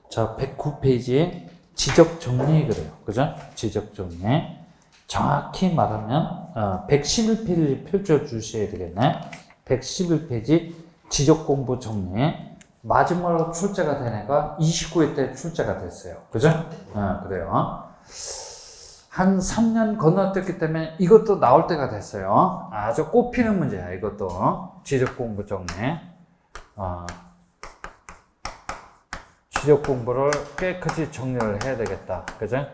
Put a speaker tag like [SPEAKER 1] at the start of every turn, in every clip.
[SPEAKER 1] 자, 109페이지 지적 정리 그래요. 그죠? 지적 정리. 정확히 말하면 111페이지 펼쳐 주셔야 되겠네. 111페이지 지적 공부 정리. 마지막으로 출제가 된 애가 29회 때 출제가 됐어요. 그죠? 그래요. 한 3년 건너뛰었기 때문에 이것도 나올 때가 됐어요. 아주 꼽히는 문제야, 이것도. 지적 공부 정리. 지적 공부를 깨끗이 정리를 해야 되겠다. 그죠?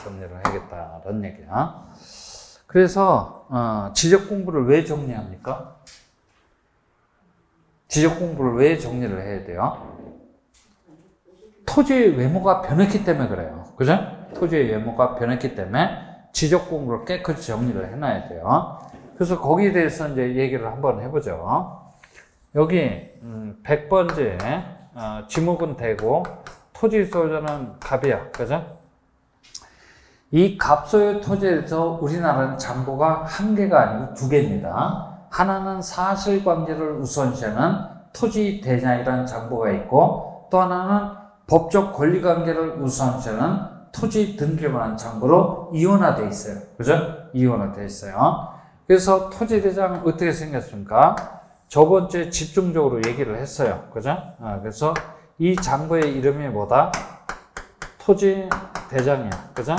[SPEAKER 1] 정리를 해야겠다. 라는 얘기야. 그래서, 지적 공부를 왜 정리합니까? 지적 공부를 왜 정리를 해야 돼요? 토지의 외모가 변했기 때문에 그래요. 그죠? 토지의 외모가 변했기 때문에 지적 공부를 깨끗이 정리를 해놔야 돼요. 그래서 거기에 대해서 이제 얘기를 한번 해보죠. 여기, 100번째, 지목은 되고, 토지 소유자는 갑이야. 그죠? 이 갑소유 토지에서 우리나라는 잠보가 한 개가 아니고 두 개입니다. 하나는 사실관계를 우선시하는 토지 대장이라는 잠보가 있고, 또 하나는 법적 권리관계를 우선시하는 토지 등기부라는 잠보로 이원화되어 있어요. 그죠? 이원화되어 있어요. 그래서 토지 대장은 어떻게 생겼습니까? 저번 주에 집중적으로 얘기를 했어요. 그죠? 그래서 이 장부의 이름이 뭐다? 토지 대장이야. 그죠?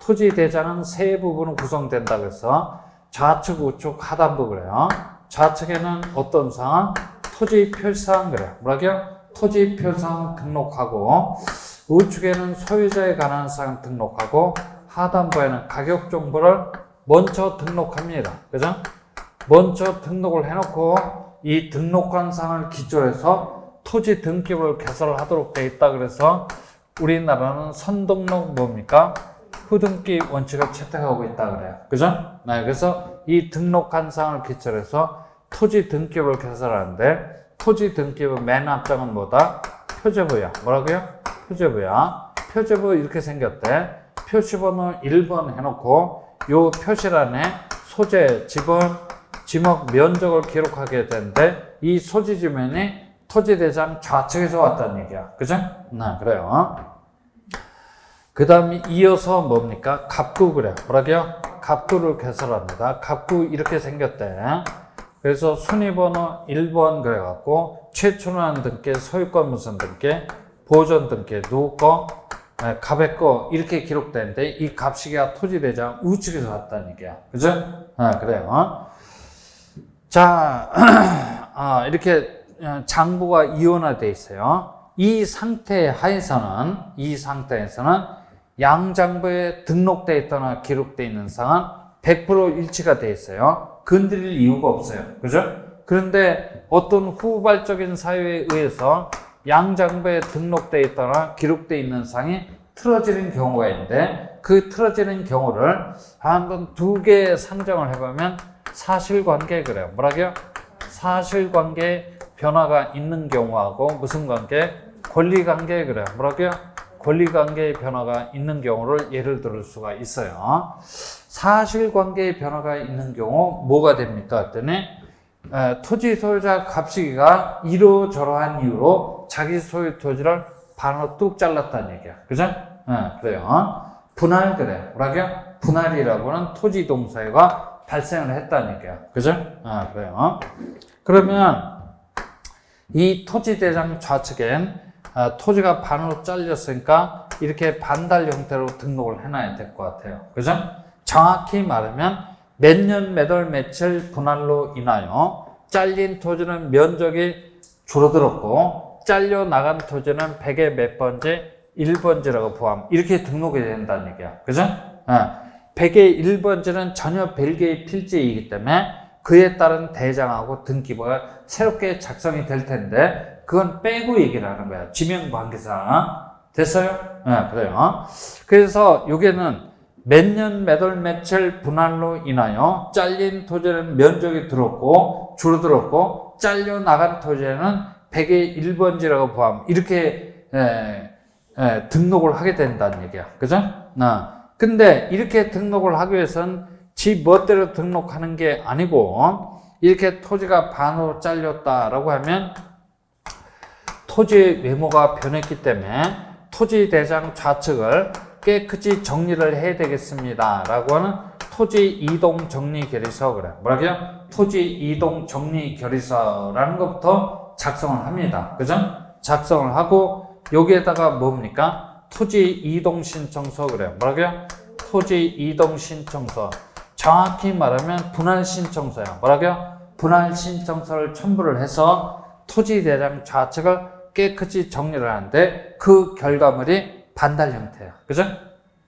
[SPEAKER 1] 토지 대장은 세 부분으로 구성된다 그래서 좌측, 우측, 하단부 그래요. 좌측에는 어떤 사항? 토지 표시사항 그래요. 뭐라고요? 토지 표시사항 등록하고, 우측에는 소유자에 관한 사항 등록하고, 하단부에는 가격 정보를 먼저 등록합니다. 그죠? 먼저 등록을 해놓고 이 등록한 사항을 기초로 해서 토지 등기부를 개설하도록 되어 있다. 그래서 우리나라는 선등록 뭡니까? 후등기 원칙을 채택하고 있다 그래요. 그죠? 그래서 이 등록한 사항을 기초로 해서 토지 등기부를 개설하는데, 토지 등기부 맨 앞장은 뭐다? 표제부야. 뭐라고요? 표제부야. 표제부 이렇게 생겼대. 표시번호 1번 해놓고 요 표시란에 소재, 지번, 지목, 면적을 기록하게 되는데, 이 소지 지면이 토지 대장 좌측에서 왔다는 얘기야. 그죠? 그래요. 그 다음에 이어서 뭡니까? 갑구 그래. 뭐라고요? 갑구를 개설합니다. 갑구 이렇게 생겼대. 그래서 순위번호 1번 그래갖고, 최초난 등기, 소유권 무슨 등기, 보존 등기, 누구 거, 갑의 거 이렇게 기록되는데, 이 갑시기가 토지 대장 우측에서 왔다는 얘기야. 그죠? 그래요. 자, 이렇게 장부가 이원화되어 있어요. 이 상태 하에서는, 양장부에 등록되어 있거나 기록되어 있는 사항은 100% 일치가 되어 있어요. 건드릴 이유가 없어요. 그죠? 그런데 어떤 후발적인 사유에 의해서 양장부에 등록되어 있거나 기록되어 있는 사항이 틀어지는 경우가 있는데, 그 틀어지는 경우를 한번 두 개 상정을 해보면 사실관계 그래요. 뭐라고요? 사실관계 변화가 있는 경우하고 무슨 관계? 권리관계 그래요. 뭐라고요? 권리관계의 변화가 있는 경우를 예를 들 수가 있어요. 사실관계의 변화가 있는 경우 뭐가 됩니까? 그랬더니 토지 소유자 갑시기가 이러저러한 이유로 자기 소유 토지를 반으로 뚝 잘랐다는 얘기야. 그죠? 그래요. 분할 그래. 뭐라고요? 분할이라고는 토지 동사가 발생을 했다는 얘기야. 그죠? 그래요. 그러면 이 토지 대장 좌측엔 토지가 반으로 잘렸으니까 이렇게 반달 형태로 등록을 해놔야 될 것 같아요. 그죠? 정확히 말하면 몇 년, 몇 월, 며칠 분할로 인하여 잘린 토지는 면적이 줄어들었고, 잘려 나간 토지는 100의 몇 번째, 1번지라고 포함. 이렇게 등록이 된다는 얘기야. 그죠? 100의 1번지는 전혀 별개의 필지이기 때문에 그에 따른 대장하고 등기부가 새롭게 작성이 될 텐데, 그건 빼고 얘기를 하는 거야. 지명관계상. 됐어요? 그래요. 그래서 요게는 몇 년, 몇 월, 며칠 분할로 인하여 잘린 토지는 면적이 줄었고, 잘려 나간 토지에는 100의 1번지라고 포함. 이렇게, 등록을 하게 된다는 얘기야. 그죠? 근데 이렇게 등록을 하기 위해서는 지 멋대로 등록하는 게 아니고, 이렇게 토지가 반으로 잘렸다라고 하면 토지의 외모가 변했기 때문에 토지 대장 좌측을 깨끗이 정리를 해야 되겠습니다. 라고 하는 토지 이동 정리 결의서 그래. 뭐라고요? 토지 이동 정리 결의서라는 것부터 작성을 합니다. 그죠? 작성을 하고 여기에다가 뭡니까? 토지 이동 신청서 그래요. 뭐라고요? 토지 이동 신청서. 정확히 말하면 분할 신청서야. 뭐라고요? 분할 신청서를 첨부를 해서 토지 대장 좌측을 깨끗이 정리를 하는데 그 결과물이 반달 형태야. 그죠?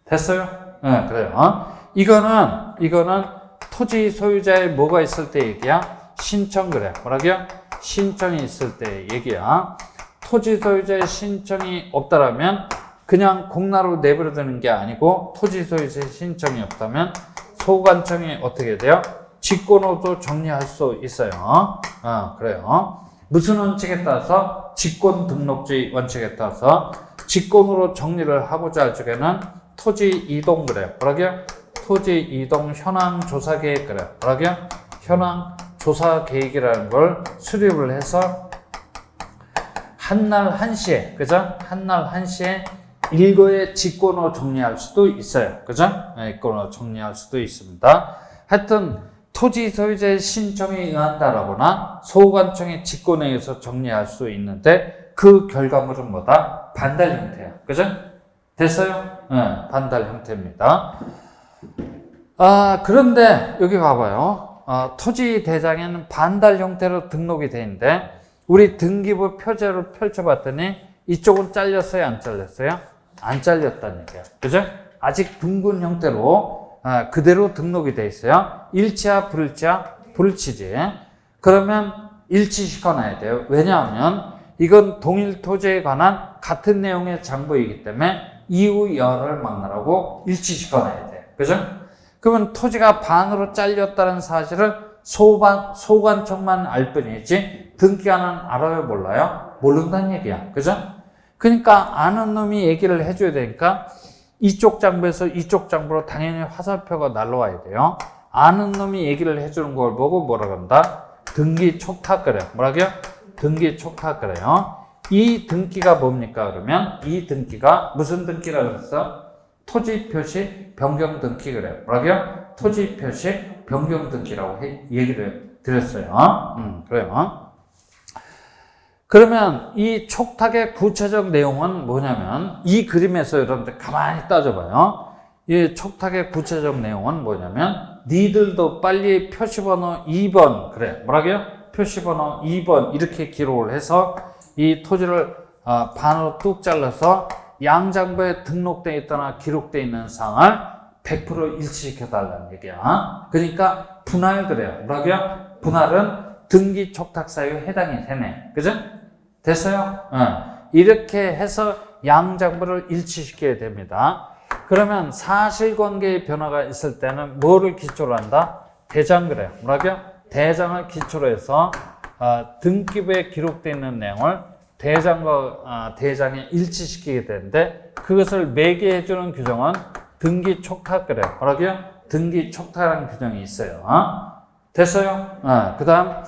[SPEAKER 1] 됐어요? 네, 그래요. 이거는 토지 소유자의 뭐가 있을 때 얘기야? 신청 그래. 뭐라고요? 신청이 있을 때 얘기야. 토지 소유자의 신청이 없다라면 그냥 공나로 내버려두는 게 아니고 토지 소유자의 신청이 없다면 소관청이 어떻게 돼요? 직권으로도 정리할 수 있어요. 그래요. 무슨 원칙에 따라서? 직권 등록주의 원칙에 따라서 직권으로 정리를 하고자 할 적에는 토지 이동 그래요. 뭐라고요? 토지 이동 현황 조사 계획 그래요. 뭐라고요? 현황 조사 계획이라는 걸 수립을 해서 한날 한시에, 그죠? 한날 한시에 일거에 직권으로 정리할 수도 있어요. 그죠? 직권으로 정리할 수도 있습니다. 하여튼 토지 소유자의 신청에 의한다라거나 소관청의 직권에 의해서 정리할 수 있는데 그 결과물은 뭐다? 반달 형태야. 그죠? 됐어요? 네, 반달 형태입니다. 그런데 여기 봐봐요. 토지 대장에는 반달 형태로 등록이 돼 있는데 우리 등기부 표제를 펼쳐봤더니 이쪽은 잘렸어요? 안 잘렸어요? 안 잘렸다는 얘기야. 그죠? 아직 둥근 형태로 그대로 등록이 돼 있어요. 일치야, 불일치야? 불일치지. 그러면 일치시켜놔야 돼요. 왜냐하면 이건 동일 토지에 관한 같은 내용의 장부이기 때문에 이후 열을 막느라고 일치시켜놔야 돼. 그죠? 그러면 토지가 반으로 잘렸다는 사실을 소관청만 알 뿐이지 등기관은 알아요, 몰라요? 모른다는 얘기야. 그죠? 그러니까 아는 놈이 얘기를 해줘야 되니까 이쪽 장부에서 이쪽 장부로 당연히 화살표가 날라와야 돼요. 아는 놈이 얘기를 해주는 걸 보고 뭐라 그런다? 등기 촉탁 그래요. 뭐라고요? 등기 촉탁 그래요. 이 등기가 뭡니까? 그러면 이 등기가 무슨 등기라고 그랬어? 토지 표시 변경 등기 그래요. 뭐라고요? 토지 표시 변경 등기라고 얘기를 드렸어요. 그래요. 그러면 이 촉탁의 구체적 내용은 뭐냐면 이 그림에서 여러분들 가만히 따져봐요. 이 촉탁의 구체적 내용은 뭐냐면 니들도 빨리 표시번호 2번 그래. 뭐라고요? 표시번호 2번 이렇게 기록을 해서 이 토지를 반으로 뚝 잘라서 양장부에 등록되어 있거나 기록되어 있는 사항을 100% 일치시켜 달라는 얘기야. 그러니까 분할 그래요. 뭐라고요? 분할은 등기 촉탁 사유에 해당이 되네. 그죠? 됐어요? 이렇게 해서 양장부를 일치시켜야 됩니다. 그러면 사실관계의 변화가 있을 때는 뭐를 기초로 한다? 대장 그래요. 뭐라고요? 대장을 기초로 해서 등기부에 기록되어 있는 내용을 대장과 대장에 일치시키게 되는데 그것을 매개해주는 규정은 등기 촉탁 그래요. 뭐라고요? 등기 촉탁이라는 규정이 있어요. 됐어요? 그 다음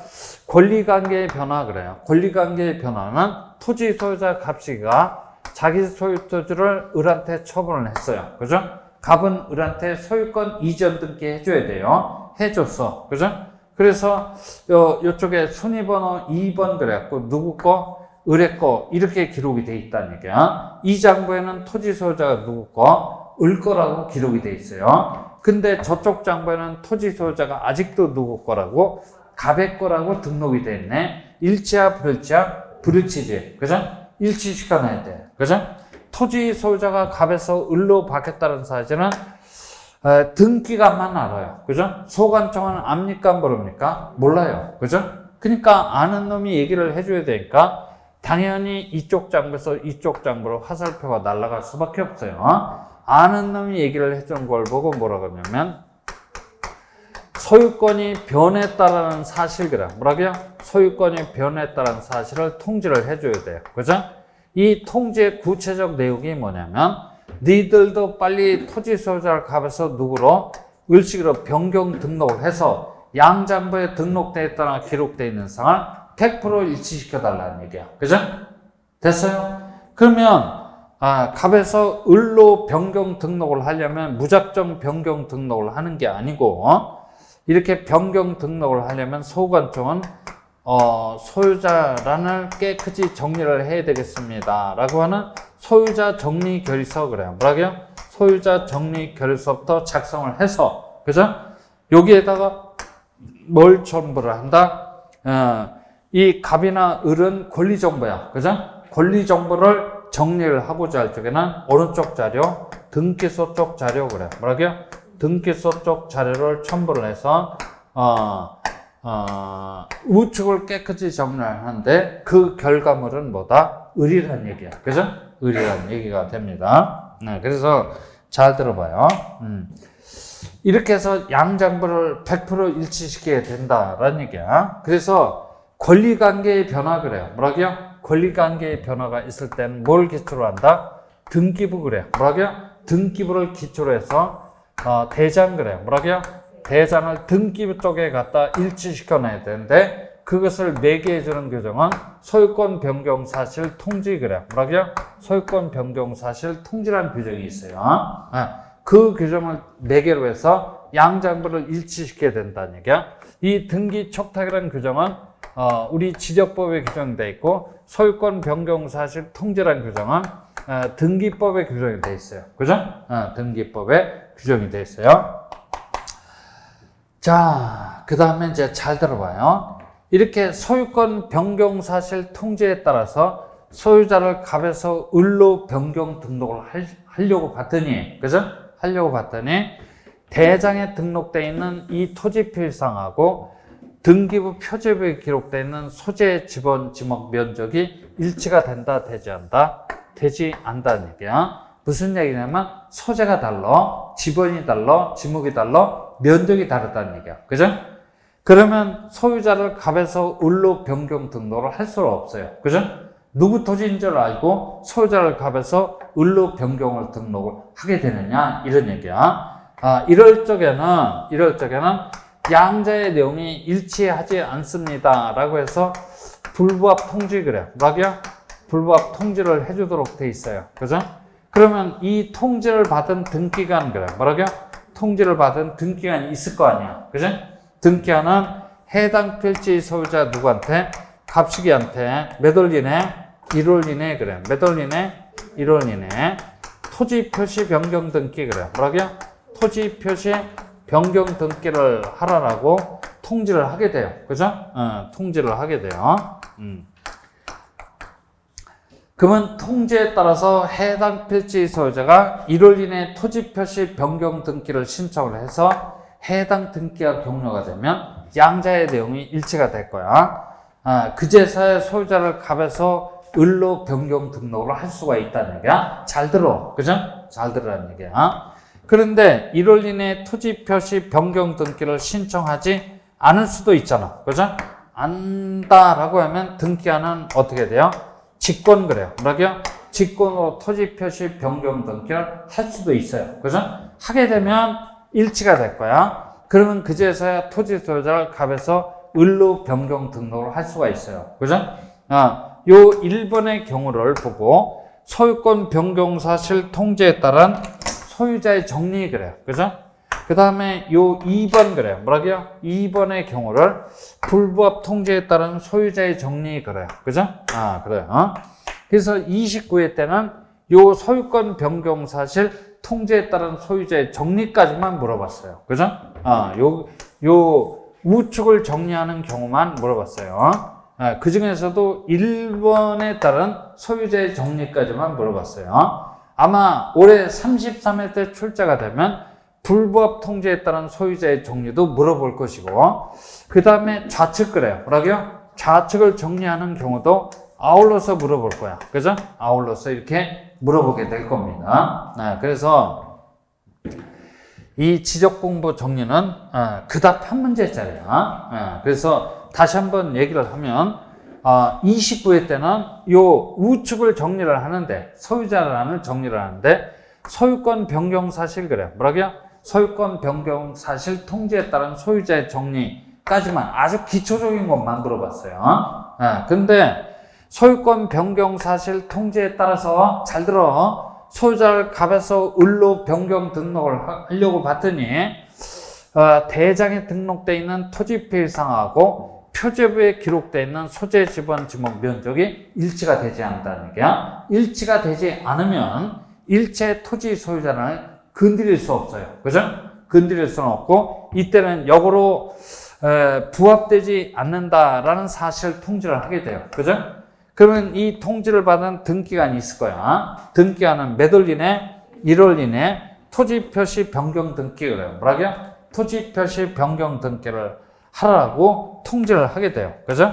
[SPEAKER 1] 권리관계의 변화 그래요. 권리관계의 변화는 토지 소유자 갑씨가 자기 소유 토지를 을한테 처분을 했어요. 그죠? 갑은 을한테 소유권 이전 등기 해줘야 돼요. 해줬어. 그죠? 그래서 요쪽에 순위번호 2번 그래갖고 누구 거? 을의 거 이렇게 기록이 돼 있다는 얘기야. 이 장부에는 토지 소유자가 누구 거? 을 거라고 기록이 돼 있어요. 근데 저쪽 장부에는 토지 소유자가 아직도 누구 거라고? 갑의 거라고 등록이 돼 있네. 일치야, 불일치야? 불일치지. 그죠? 일치시켜놔야 돼. 그죠? 토지 소유자가 갑에서 을로 바뀌었다는 사실은 등기관만 알아요. 그죠? 소관청은 압니까? 모릅니까? 몰라요. 그죠? 그러니까 아는 놈이 얘기를 해줘야 되니까 당연히 이쪽 장부에서 이쪽 장부로 화살표가 날아갈 수밖에 없어요. 아는 놈이 얘기를 해주는 걸 보고 뭐라 그러냐면 소유권이 변했다라는 사실 그래. 뭐라고요? 소유권이 변했다라는 사실을 통지를 해줘야 돼요. 그죠? 이 통지의 구체적 내용이 뭐냐면 니들도 빨리 토지 소유자를 갑에서 누구로? 을식으로 변경 등록을 해서 양장부에 등록되어 있다나 기록되어 있는 사항을 100% 일치시켜 달라는 얘기야. 그죠? 됐어요? 그러면 갑에서 을로 변경 등록을 하려면 무작정 변경 등록을 하는 게 아니고, 이렇게 변경 등록을 하려면 소관청은 소유자란을 깨끗이 정리를 해야 되겠습니다 라고 하는 소유자 정리 결의서 그래요. 뭐라고요? 소유자 정리 결의서부터 작성을 해서, 그죠? 여기에다가 뭘 첨부를 한다? 이 갑이나 을은 권리 정보야, 그죠? 권리 정보를 정리를 하고자 할 적에는 어느 쪽 자료? 등기소 쪽 자료 그래. 뭐라고요? 등기소 쪽 자료를 첨부를 해서 우측을 깨끗이 정리를 하는데 그 결과물은 뭐다? 을이란 얘기야. 그죠? 을이란 얘기가 됩니다. 그래서 잘 들어봐요. 이렇게 해서 양장부를 100% 일치시켜야 된다라는 얘기야. 그래서 권리관계의 변화 그래요. 뭐라고요? 권리관계의 변화가 있을 때는 뭘 기초로 한다? 등기부 그래요. 뭐라고요? 등기부를 기초로 해서 대장 그래요. 뭐라고요? 대장을 등기부 쪽에 갖다 일치시켜놔야 되는데 그것을 매개해주는 규정은 소유권 변경 사실 통지 그래요. 뭐라고요? 소유권 변경 사실 통지라는 규정이 있어요. 그 규정을 매개로 해서 양장부를 일치시켜야 된다는 얘기야. 이 등기 촉탁이라는 규정은 우리 지적법에 규정되어 있고 소유권 변경 사실 통지라는 규정은 등기법에 규정이 되어 있어요. 그죠? 등기법에 규정이 되어 있어요. 자, 그 다음에 이제 잘 들어봐요. 이렇게 소유권 변경 사실 통지에 따라서 소유자를 갑에서 을로 변경 등록을 하려고 봤더니, 그죠? 하려고 봤더니 대장에 등록되어 있는 이 토지 표시상하고 등기부 표제부에 기록되어 있는 소재 지번 지목 면적이 일치가 된다, 되지 않다? 되지 않다는 얘기야. 무슨 얘기냐면 소재가 달라, 지번이 달라, 지목이 달라, 면적이 다르다는 얘기야. 그죠? 그러면 소유자를 갑에서 을로 변경 등록을 할 수가 없어요. 그죠? 누구 토지인 줄 알고 소유자를 갑에서 을로 변경을 등록을 하게 되느냐? 이런 얘기야. 이럴 적에는 양자의 내용이 일치하지 않습니다 라고 해서 불부합 통지 그래요. 뭐라고요? 불부합 통지를 해주도록 돼 있어요. 그죠? 그러면 이 통지를 받은 등기관 그래요. 뭐라고요? 통지를 받은 등기관이 있을 거 아니야. 그죠? 등기관은 해당 필지 소유자 누구한테? 갑식이한테 몇 월 이내? 1월 이내 그래요. 몇 월 이내? 1월 이내. 토지 표시 변경 등기 그래요. 뭐라고요? 토지 표시 변경 등기를 하라라고 통지를 하게 돼요. 그죠? 통지를 하게 돼요. 그러면 통지에 따라서 해당 필지 소유자가 1월 이내 토지 표시 변경 등기를 신청을 해서 해당 등기가 종료가 되면 양자의 내용이 일치가 될 거야. 그제서야 소유자를 갑에서 을로 변경 등록을 할 수가 있다는 얘기야. 잘 들어. 그죠? 잘 들으라는 얘기야. 그런데 1월 이내 토지 표시 변경 등기를 신청하지 않을 수도 있잖아. 그죠? 안다라고 하면 등기하는 어떻게 돼요? 직권 그래요. 뭐라고요? 직권으로 토지 표시 변경 등기를 할 수도 있어요. 그죠? 하게 되면 일치가 될 거야. 그러면 그제서야 토지 소유자를 갑에서 을로 변경 등록을 할 수가 있어요. 그죠? 요 1번의 경우를 보고 소유권 변경 사실 통지에 따른 소유자의 정리 그래요. 그죠? 그 다음에 요 2번 그래요. 뭐라고요? 2번의 경우를 불부합 통지에 따른 소유자의 정리 그래요. 그죠? 그래요. 그래서 29회 때는 요 소유권 변경 사실 통지에 따른 소유자의 정리까지만 물어봤어요. 그죠? 요 우측을 정리하는 경우만 물어봤어요. 그 중에서도 1번에 따른 소유자의 정리까지만 물어봤어요. 아마 올해 33회 때 출제가 되면 불부합 통지에 따른 소유자의 정리도 물어볼 것이고, 그 다음에 좌측 그래요. 뭐라고요? 좌측을 정리하는 경우도 아울러서 물어볼 거야. 그죠? 아울러서 이렇게 물어보게 될 겁니다. 그래서 이 지적공부 정리는 그닥 한 문제짜리야. 그래서 다시 한번 얘기를 하면 29회 때는 요 우측을 정리를 하는데, 소유자란을 정리를 하는데 소유권 변경 사실 그래요. 뭐라고요? 소유권 변경 사실 통지에 따른 소유자의 정리까지만, 아주 기초적인 것만 물어봤어요. 근데 소유권 변경 사실 통지에 따라서 잘 들어. 소유자를 갑에서 을로 변경 등록을 하려고 봤더니 대장에 등록되어 있는 토지표의상하고 표제부에 기록되어 있는 소재 지번 지목 면적이 일치가 되지 않는다는 얘기야. 일치가 되지 않으면 일체 토지 소유자를 건드릴 수 없어요. 그죠? 건드릴 수는 없고 이때는 역으로 부합되지 않는다라는 사실 통지를 하게 돼요. 그죠? 그러면 이 통지를 받은 등기관이 있을 거야. 등기관은 몇 월 이내? 1월 이내 토지 표시 변경 등기 그래요. 뭐라고요? 토지 표시 변경 등기를 하라고 통지를 하게 돼요. 그죠?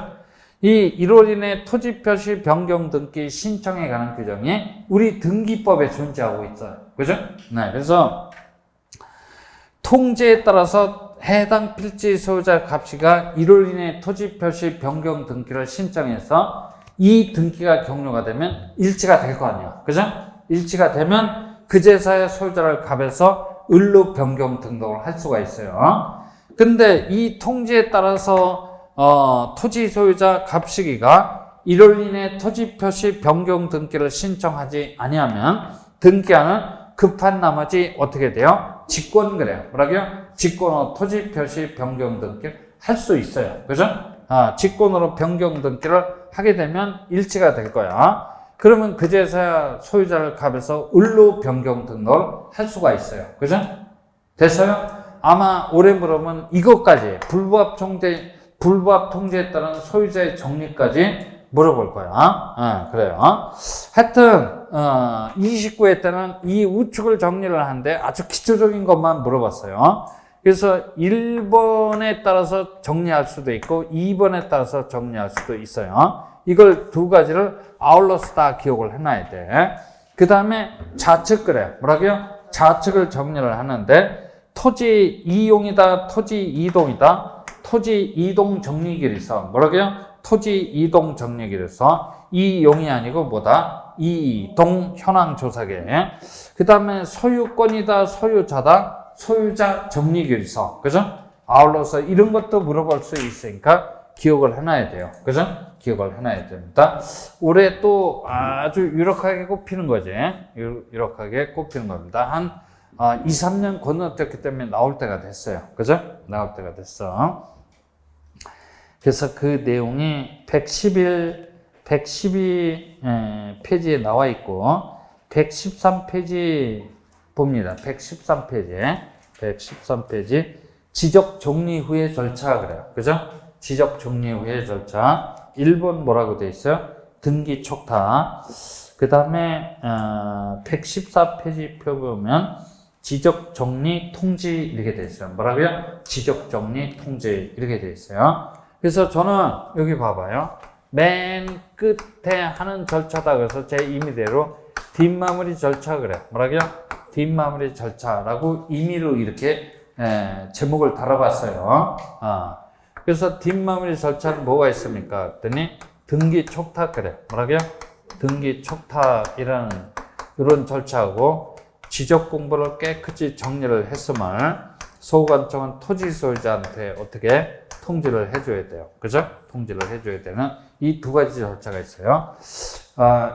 [SPEAKER 1] 이 1월 이내 토지 표시 변경 등기 신청에 관한 규정이 우리 등기법에 존재하고 있어요. 그죠? 네. 그래서 통지에 따라서 해당 필지 소유자 갑씨가 1월 이내 토지 표시 변경 등기를 신청해서 이 등기가 격려가 되면 일치가 될 거 아니야. 그죠? 일치가 되면 그 제사의 소유자를 갑에서 을로 변경 등록을 할 수가 있어요. 근데 이 통지에 따라서 토지 소유자 갑시기가 1월 이내 토지 표시 변경 등기를 신청하지 아니하면 등기하는 급한 나머지 어떻게 돼요? 직권 그래요. 뭐라고요? 직권으로 토지 표시 변경 등기를 할 수 있어요. 그죠? 직권으로 변경 등기를 하게 되면 일치가 될 거야. 그러면 그제서야 소유자를 갑에서 을로 변경 등록을 할 수가 있어요. 그죠? 됐어요? 아마 올해 물으면 이것까지 불부합 통지에 따른 소유자의 정리까지 물어볼 거야. 그래요. 하여튼 29회 때는 이 우측을 정리를 하는데 아주 기초적인 것만 물어봤어요. 그래서 1번에 따라서 정리할 수도 있고 2번에 따라서 정리할 수도 있어요. 이걸 두 가지를 아울러서 다 기억을 해놔야 돼. 그 다음에 좌측 그래요. 뭐라고요? 좌측을 정리를 하는데 토지 이용이다, 토지 이동이다, 토지 이동 정리기를 써. 뭐라고요? 토지 이동 정리기를 써. 이용이 아니고 뭐다? 이동 현황 조사계. 그 다음에 소유권이다, 소유자다, 소유자 정리기를 써. 그죠? 아울러서 이런 것도 물어볼 수 있으니까 기억을 해놔야 돼요. 그죠? 기억을 해놔야 됩니다. 올해 또 아주 유력하게 꼽히는 거지. 유력하게 꼽히는 겁니다. 한 2, 3년 건너뛰었기 때문에 나올 때가 됐어요. 그죠? 나올 때가 됐어. 그래서 그 내용이 112 페이지에 나와 있고 113페이지 봅니다. 113페이지 지적 정리 후의 절차 그래요. 그죠? 지적 정리 후의 절차. 1번 뭐라고 돼 있어요? 등기 촉탁. 그 다음에 114페이지 표 보면 지적 정리 통지 이렇게 돼 있어요. 뭐라고요? 지적 정리 통지 이렇게 돼 있어요. 그래서 저는 여기 봐봐요. 맨 끝에 하는 절차다 그래서 제 임의대로 뒷마무리 절차 그래. 뭐라고요? 뒷마무리 절차라고 임의로 이렇게 제목을 달아봤어요. 그래서 뒷마무리 절차는 뭐가 있습니까? 그랬더니 등기 촉탁 그래. 뭐라고요? 등기 촉탁이라는 이런 절차하고 지적 공부를 깨끗이 정리를 했으면 소관청은 토지 소유자한테 어떻게 통지를 해줘야 돼요. 그죠? 통지를 해줘야 되는 이 두 가지 절차가 있어요.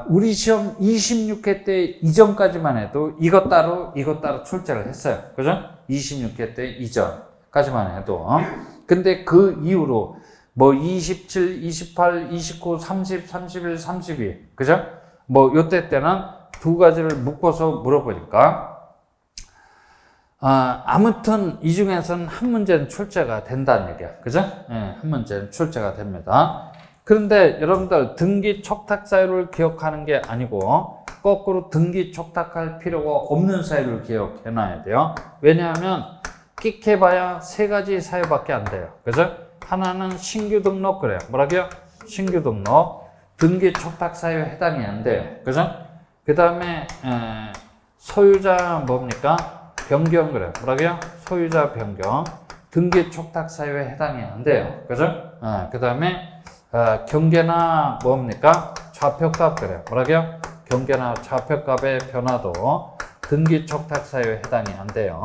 [SPEAKER 1] 우리 시험 26회 때 이전까지만 해도 이것 따로 출제를 했어요. 그죠? 26회 때 이전까지만 해도. 근데 그 이후로 뭐 27, 28, 29, 30, 31, 32. 그죠? 뭐 요때 때는 두 가지를 묶어서 물어보니까 아무튼 이 중에서는 한 문제는 출제가 된다는 얘기야. 그죠? 한 문제는 출제가 됩니다. 그런데 여러분들 등기 촉탁 사유를 기억하는 게 아니고 거꾸로 등기 촉탁할 필요가 없는 사유를 기억해 놔야 돼요. 왜냐하면 끽해봐야 세 가지 사유밖에 안 돼요. 그죠? 하나는 신규 등록 그래요. 뭐라고요? 신규 등록. 등기 촉탁 사유에 해당이 안 돼요. 그죠? 그 다음에 소유자 뭡니까? 변경 그래요. 뭐라고요? 소유자 변경. 등기 촉탁 사유에 해당이 안 돼요. 그죠? 그 다음에 경계나 뭡니까? 좌표값 그래요. 뭐라고요? 경계나 좌표값의 변화도 등기 촉탁 사유에 해당이 안 돼요.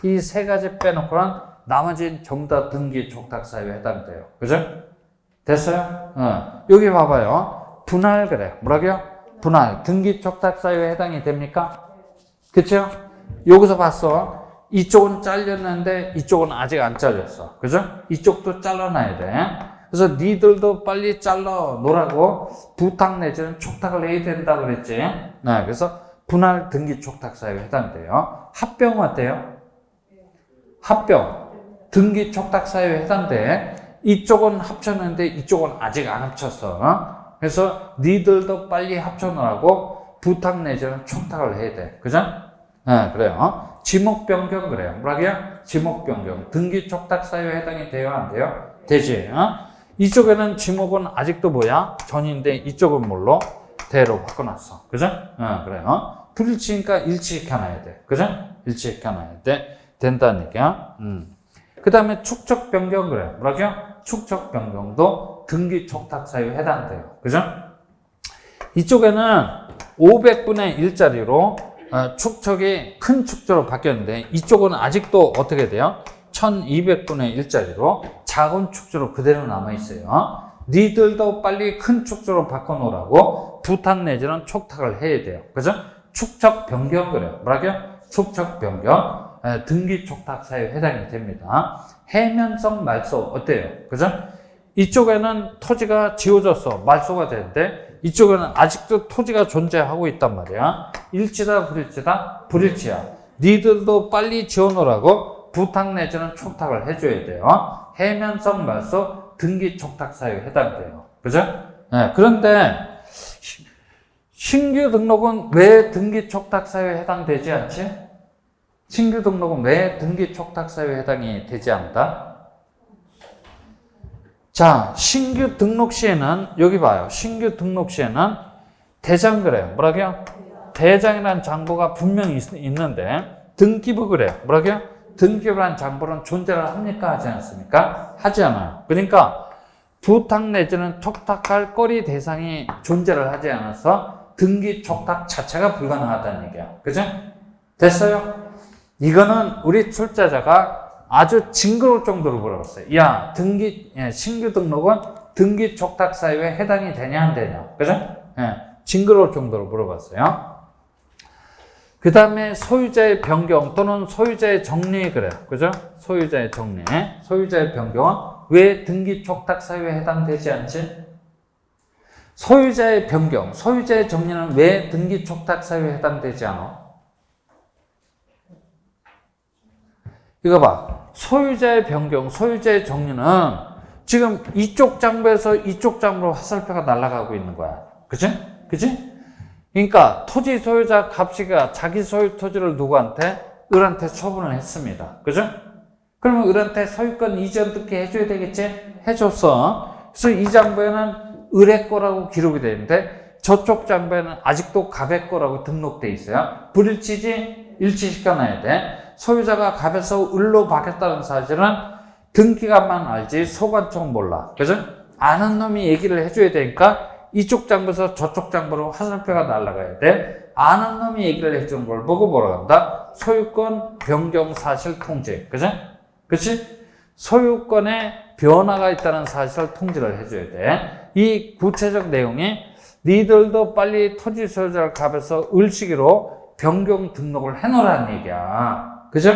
[SPEAKER 1] 이 세 가지 빼놓고는 나머지는 전부 다 등기 촉탁 사유에 해당돼요. 그죠? 됐어요? 여기 봐봐요. 분할 그래요. 뭐라고요? 분할. 등기 촉탁 사유에 해당이 됩니까? 그쵸? 여기서 봤어. 이쪽은 잘렸는데 이쪽은 아직 안 잘렸어. 그죠? 이쪽도 잘라놔야 돼. 그래서 니들도 빨리 잘라 놓으라고 부탁 내지는 촉탁을 해야 된다 그랬지. 네, 그래서 분할 등기 촉탁 사유에 해당돼요. 합병 어때요? 합병. 등기 촉탁 사유에 해당돼. 이쪽은 합쳤는데 이쪽은 아직 안 합쳤어. 그래서 니들도 빨리 합쳐놓으라고 부탁 내지는 촉탁을 해야 돼. 그죠? 네, 그래요. 지목 변경 그래요. 뭐라고요? 지목 변경. 등기 촉탁 사유에 해당이 돼요? 안 돼요? 되지. 이쪽에는 지목은 아직도 뭐야? 전인데 이쪽은 뭘로? 대로 바꿔놨어. 그죠? 그래요. 불일치니까 일치시켜놔야 돼. 그죠? 일치시켜놔야 돼. 된다는 얘기야. 그 다음에 축적 변경 그래요. 뭐라고요? 축적 변경도 등기 촉탁 사유에 해당돼요. 그죠? 이쪽에는 500분의 1짜리로 축적이 큰 축적으로 바뀌었는데 이쪽은 아직도 어떻게 돼요? 1200분의 1짜리로 작은 축적으로 그대로 남아있어요. 니들도 빨리 큰 축적으로 바꿔놓으라고 부탁 내지는 촉탁을 해야 돼요. 그죠? 축적 변경 그래요. 뭐라고요? 축적 변경. 등기 촉탁 사유에 해당이 됩니다. 해면성 말소 어때요? 그죠? 이쪽에는 토지가 지워졌어. 말소가 되는데 이쪽에는 아직도 토지가 존재하고 있단 말이야. 일치다 불일치다? 불일치야. 니들도 빨리 지워놓으라고 부탁 내지는 촉탁을 해줘야 돼요. 해면성 말소 등기 촉탁 사유에 해당돼요. 그죠? 네, 그런데 신규 등록은 왜 등기 촉탁 사유에 해당되지 않지? 신규 등록은 왜 등기 촉탁 사유에 해당이 되지 않다? 자, 신규 등록 시에는 여기 봐요. 신규 등록 시에는 대장 그래요. 뭐라고요? 대장이라는 장부가 분명히 있는데 등기부 그래요. 뭐라고요? 등기부라는 장부는 존재를 합니까? 하지 않습니까? 하지 않아요. 그러니까 부탁 내지는 촉탁할 거리 대상이 존재를 하지 않아서 등기 촉탁 자체가 불가능하다는 얘기야. 그죠? 됐어요? 이거는 우리 출제자가 아주 징그러울 정도로 물어봤어요. 야, 신규 등록은 등기 촉탁 사유에 해당이 되냐, 안 되냐. 그죠? 징그러울 정도로 물어봤어요. 그 다음에 소유자의 변경 또는 소유자의 정리 그래요. 그죠? 소유자의 정리. 소유자의 변경은 왜 등기 촉탁 사유에 해당되지 않지? 소유자의 변경, 소유자의 정리는 왜 등기 촉탁 사유에 해당되지 않아? 이거 봐. 소유자의 변경, 소유자의 정리는 지금 이쪽 장부에서 이쪽 장부로 화살표가 날아가고 있는 거야. 그치? 그치? 그러니까 토지 소유자 갑씨가 자기 소유 토지를 누구한테? 을한테 처분을 했습니다. 그죠? 그러면 을한테 소유권 이전 등기 해줘야 되겠지? 해줬어. 그래서 이 장부에는 을의 거라고 기록이 되는데 저쪽 장부에는 아직도 갑의 거라고 등록돼 있어요. 불일치지? 일치시켜놔야 돼. 소유자가 갑에서 을로 바뀌었다는 사실은 등기관만 알지 소관청 몰라. 그죠? 아는 놈이 얘기를 해줘야 되니까 이쪽 장부에서 저쪽 장부로 화살표가 날아가야 돼. 아는 놈이 얘기를 해주는 걸 보고 뭐라고 한다? 소유권 변경 사실 통지. 그죠? 그치? 소유권에 변화가 있다는 사실을 통지를 해줘야 돼. 이 구체적 내용이 니들도 빨리 토지 소유자를 갑에서 을시기로 변경 등록을 해놓으라는 얘기야. 그죠?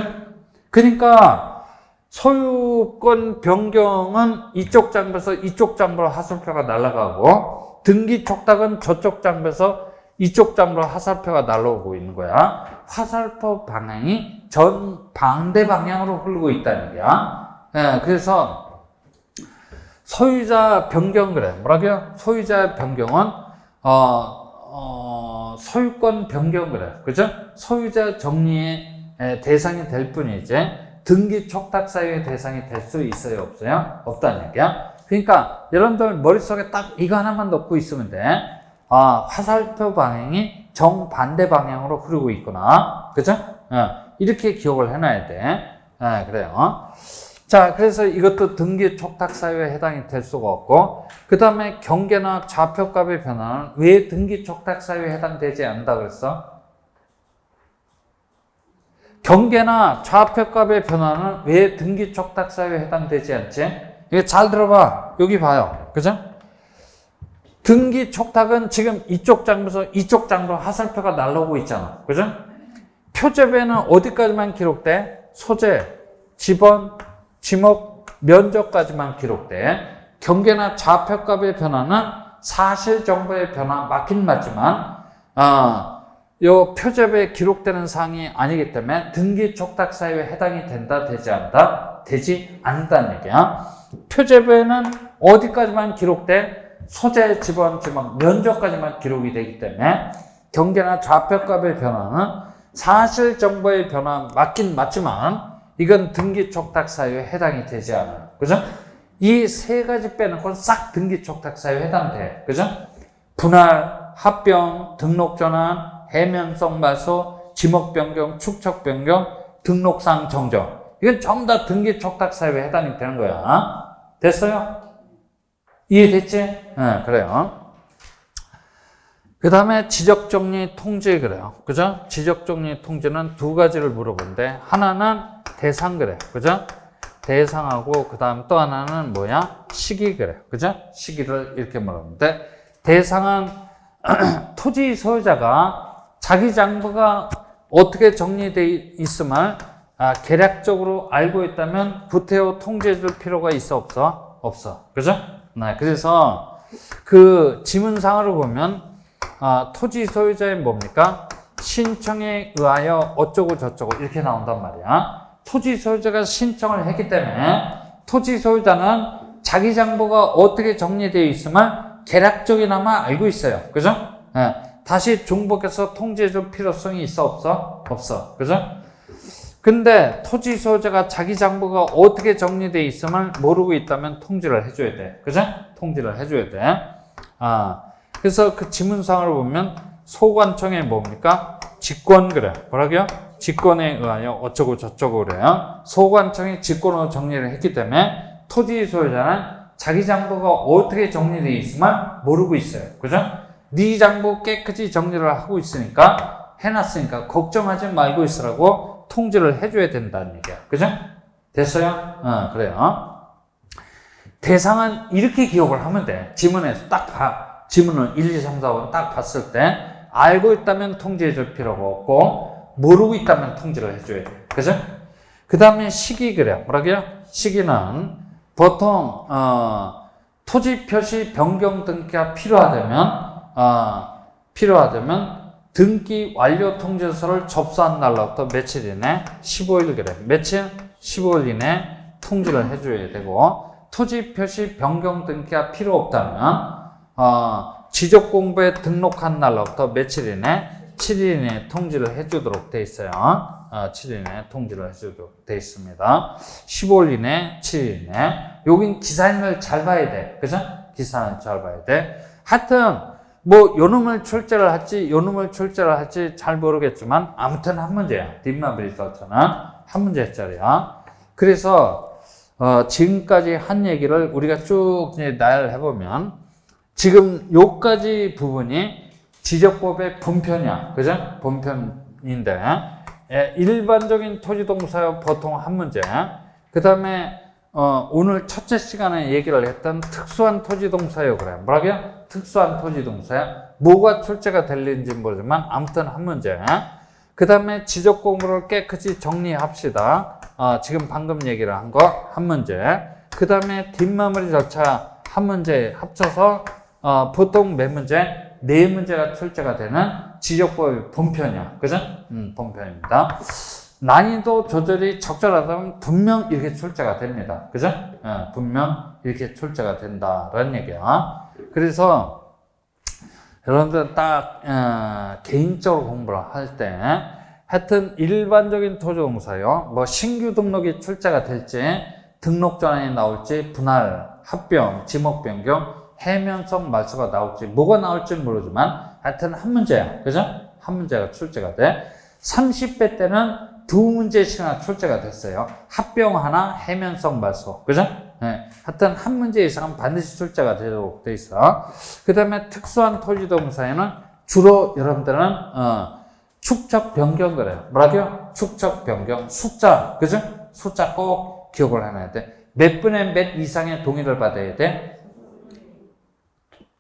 [SPEAKER 1] 그러니까 소유권 변경은 이쪽 장부에서 이쪽 장부로 화살표가 날아가고 등기 촉탁은 저쪽 장부에서 이쪽 장부로 화살표가 날아오고 있는 거야. 화살표 방향이 전 반대 방향으로 흐르고 있다는 얘기야. 그래서 소유자 변경 그래. 뭐라고요? 소유자 변경은 소유권 변경 그래. 그죠? 소유자 정리의 대상이 될 뿐이지 등기 촉탁 사유의 대상이 될 수 있어요? 없어요? 없다는 얘기야. 그러니까 여러분들 머릿속에 딱 이거 하나만 넣고 있으면 돼. 화살표 방향이 정반대 방향으로 흐르고 있구나. 그죠? 이렇게 기억을 해놔야 돼. 그래요. 자, 그래서 이것도 등기 촉탁 사유에 해당이 될 수가 없고, 그 다음에 경계나 좌표값의 변화는 왜 등기 촉탁 사유에 해당되지 않는다 그랬어? 경계나 좌표값의 변화는 왜 등기 촉탁 사유에 해당되지 않지? 이거 잘 들어봐. 여기 봐요. 그죠? 등기 촉탁은 지금 이쪽 장부에서 이쪽 장부로 하살표가 날라오고 있잖아. 그죠? 표제배는 어디까지만 기록돼? 소재, 지번, 지목, 면적까지만 기록돼. 경계나 좌표값의 변화는 사실 정보의 변화 맞긴 맞지만, 요 표제배에 기록되는 사항이 아니기 때문에 등기 촉탁 사유에 해당이 된다, 되지 않다? 되지 않는다는 얘기야. 표제배는 어디까지만 기록돼? 소재, 지번, 지목, 면적까지만 기록이 되기 때문에 경계나 좌표값의 변화는 사실 정보의 변화 맞긴 맞지만 이건 등기 촉탁 사유에 해당이 되지 않아요. 그죠? 이 세 가지 빼는 건 싹 등기 촉탁 사유에 해당돼. 그죠? 분할, 합병, 등록 전환, 해면성 말소, 지목 변경, 축척 변경, 등록상 정정. 이건 전부 다 등기 촉탁 사유에 해당이 되는 거야. 됐어요? 이해됐지? 네, 그래요. 그 다음에 지적정리 통지 그래요. 그죠? 지적정리 통지는 두 가지를 물어보는데, 하나는 대상 그래요. 그죠? 대상하고, 그 다음 또 하나는 뭐야? 시기 그래요. 그죠? 시기를 이렇게 물어보는데, 대상은 토지 소유자가 자기 장부가 어떻게 정리되어 있음을 계략적으로 알고 있다면 구태여 통지해 줄 필요가 있어, 없어? 없어. 그죠? 네, 그래서 그 지문상으로 보면 토지 소유자의 뭡니까? 신청에 의하여 어쩌고 저쩌고 이렇게 나온단 말이야. 토지 소유자가 신청을 했기 때문에 토지 소유자는 자기 장부가 어떻게 정리되어 있음을 계략적이나마 알고 있어요. 그죠? 네, 다시 중복해서 통지해 줄 필요성이 있어, 없어? 없어. 그죠? 근데 토지 소유자가 자기 장부가 어떻게 정리되어 있음을 모르고 있다면 통지를 해줘야 돼. 그죠? 통지를 해줘야 돼. 그래서 그 지문상으로 보면 소관청에 뭡니까? 직권 그래. 뭐라고요? 직권에 의하여 어쩌고 저쩌고 그래요. 소관청이 직권으로 정리를 했기 때문에 토지 소유자는 자기 장부가 어떻게 정리되어 있음을 모르고 있어요. 그죠? 네 장부 깨끗이 정리를 하고 있으니까, 해놨으니까 걱정하지 말고 있으라고 통지를 해줘야 된다는 얘기야. 그죠? 됐어요? 그래요. 대상은 이렇게 기억을 하면 돼. 지문에서 딱 봐. 지문을 1, 2, 3, 4, 5 딱 봤을 때 알고 있다면 통지해 줄 필요가 없고 모르고 있다면 통지를 해줘야 돼. 그죠? 그 다음에 시기 그래요. 뭐라고요? 시기는 보통 토지 표시 변경 등기가 필요하다면 등기 완료 통지서를 접수한 날로부터 며칠 이내? 15일 그래. 며칠? 15일 이내 통지를 해줘야 되고, 토지 표시 변경 등기가 필요 없다면 지적공부에 등록한 날로부터 며칠 이내? 7일 이내 통지를 해주도록 돼 있어요. 7일 이내 통지를 해주도록 돼 있습니다. 15일 이내, 7일 이내. 여긴 기사님을 잘 봐야 돼. 그죠? 기사는 잘 봐야 돼. 하여튼 뭐 요놈을 출제를 할지 잘 모르겠지만 아무튼 한 문제야. 뒷마무리 설정은 한 문제짜리야. 그래서 지금까지 한 얘기를 우리가 쭉 나열해 보면 지금 요까지 부분이 지적법의 본편이야. 그죠? 본편인데 일반적인 토지동사요 보통 한 문제. 그 다음에 오늘 첫째 시간에 얘기를 했던 특수한 토지동사요. 그래. 뭐라고요? 특수한 토지동사요. 뭐가 출제가 될는지 모르지만 아무튼 한 문제. 그 다음에 지적 공부를 깨끗이 정리합시다. 지금 방금 얘기를 한 거 한 문제. 그 다음에 뒷마무리 절차 한 문제 합쳐서 보통 몇 문제? 네 문제가 출제가 되는 지적법의 본편이야. 그죠? 본편입니다. 난이도 조절이 적절하다면 분명 이렇게 출제가 됩니다. 그죠? 분명 이렇게 출제가 된다라는 얘기야. 그래서 여러분들 딱 개인적으로 공부를 할 때 하여튼 일반적인 토지동사요. 뭐 신규 등록이 출제가 될지, 등록 전환이 나올지, 분할, 합병, 지목 변경, 해면성 말소가 나올지, 뭐가 나올지 모르지만 하여튼 한 문제야. 그죠? 한 문제가 출제가 돼. 30배 때는 두 문제씩이나 출제가 됐어요. 합병 하나, 해면성 말소. 그죠? 네. 하여튼 한 문제 이상은 반드시 출제가 되도록 돼 있어. 그 다음에 특수한 토지동사에는 주로 여러분들은 축척 변경 그래요. 뭐라고요? 축척 변경. 숫자. 그죠? 숫자 꼭 기억을 해놔야 돼. 몇 분의 몇 이상의 동의를 받아야 돼?